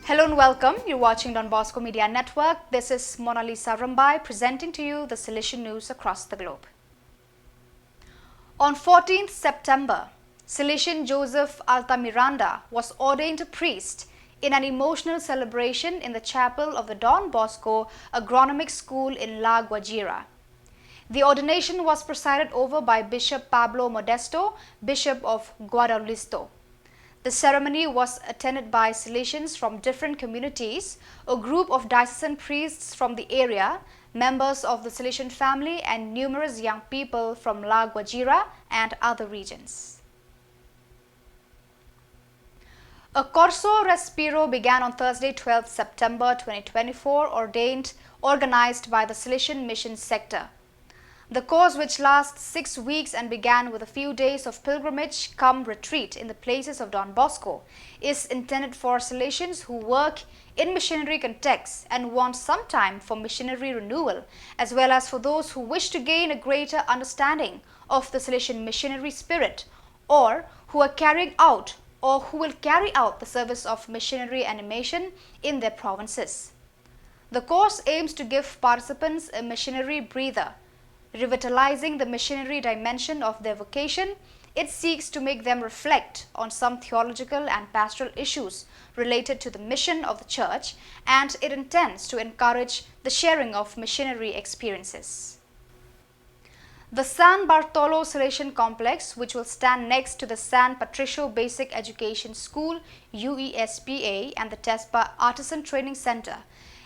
Hello and welcome. You're watching Don Bosco Media Network. This is Mona Lisa Rambai presenting to you the Salesian news across the globe. On 14th September, Salesian Joseph Altamiranda was ordained a priest in an emotional celebration in the chapel of the Don Bosco Agronomic School in La Guajira. The ordination was presided over by Bishop Pablo Modesto, Bishop of Guadallisto. The ceremony was attended by Salesians from different communities, a group of diocesan priests from the area, members of the Salesian family, and numerous young people from La Guajira and other regions. A Coro Respiro began on Thursday, 12 September 2024, organized by the Salesian Mission Sector. The course, which lasts 6 weeks and began with a few days of pilgrimage cum retreat in the places of Don Bosco, is intended for Salesians who work in missionary contexts and want some time for missionary renewal, as well as for those who wish to gain a greater understanding of the Salesian missionary spirit, or who are carrying out or who will carry out the service of missionary animation in their provinces. The course aims to give participants a missionary breather, revitalizing the missionary dimension of their vocation. It seeks to make them reflect on some theological and pastoral issues related to the mission of the church, and it intends to encourage the sharing of missionary experiences. The San Bartolo Solation complex, which will stand next to the San Patricio Basic Education School UESPA and the TESPA Artisan Training Center,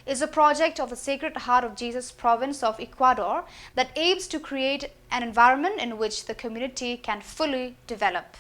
is a project of the Sacred Heart of Jesus province of Ecuador that aims to create an environment in which the community can fully develop.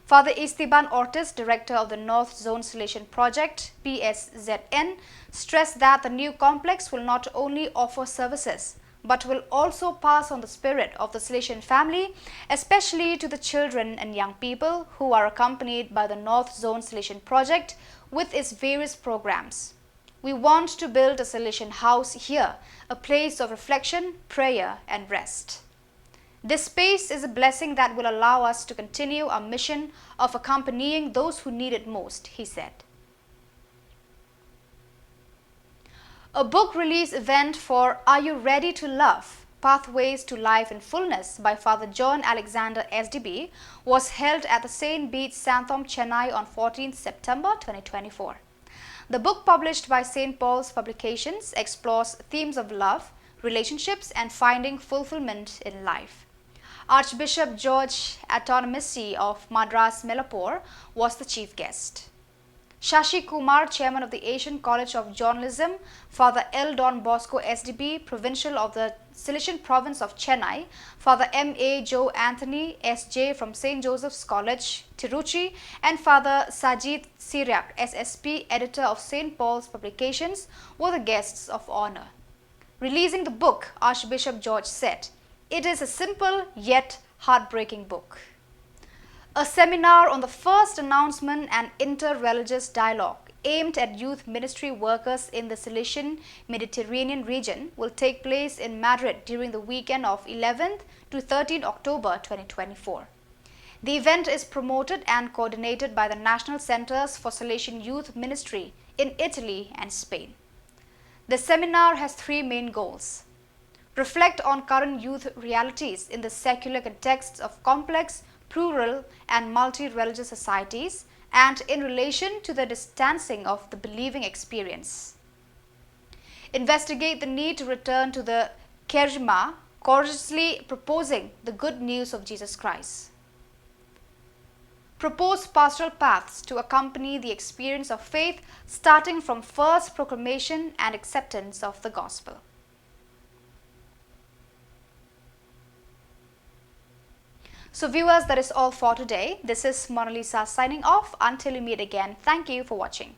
Father Esteban Ortiz, director of the North Zone Solation Project PSZN, stressed that the new complex will not only offer services but will also pass on the spirit of the Salesian family, especially to the children and young people who are accompanied by the North Zone Solation Project with its various programs. We want to build a Salesian house here, a place of reflection, prayer, and rest. This space is a blessing that will allow us to continue our mission of accompanying those who need it most, he said. A book release event for Are You Ready to Love? Pathways to Life in Fullness by Father John Alexander SDB was held at the St. Bede's Santhom, Chennai on 14th September 2024. The book, published by St. Paul's Publications, explores themes of love, relationships, and finding fulfillment in life. Archbishop George Autonomisi of Madras Melapore was the chief guest. Shashi Kumar, chairman of the Asian College of Journalism, Father L. Don Bosco SDB, provincial of the Salesian province of Chennai, Father M.A. Joe Anthony S.J. from St. Joseph's College, Tiruchi, and Father Sajid Siriak, SSP, editor of St. Paul's Publications, were the guests of honor. Releasing the book, Archbishop George said, "It is a simple yet heartbreaking book." A seminar on the first announcement and inter-religious dialogue aimed at youth ministry workers in the Salesian Mediterranean region will take place in Madrid during the weekend of 11th to 13th October 2024. The event is promoted and coordinated by the National Centers for Salesian Youth Ministry in Italy and Spain. The seminar has 3 main goals: reflect on current youth realities in the secular contexts of complex, plural, and multi-religious societies, and in relation to the distancing of the believing experience. Investigate the need to return to the kerygma, courageously proposing the good news of Jesus Christ. Propose pastoral paths to accompany the experience of faith, starting from first proclamation and acceptance of the gospel. So viewers, that is all for today. This is Mona Lisa signing off. Until we meet again, thank you for watching.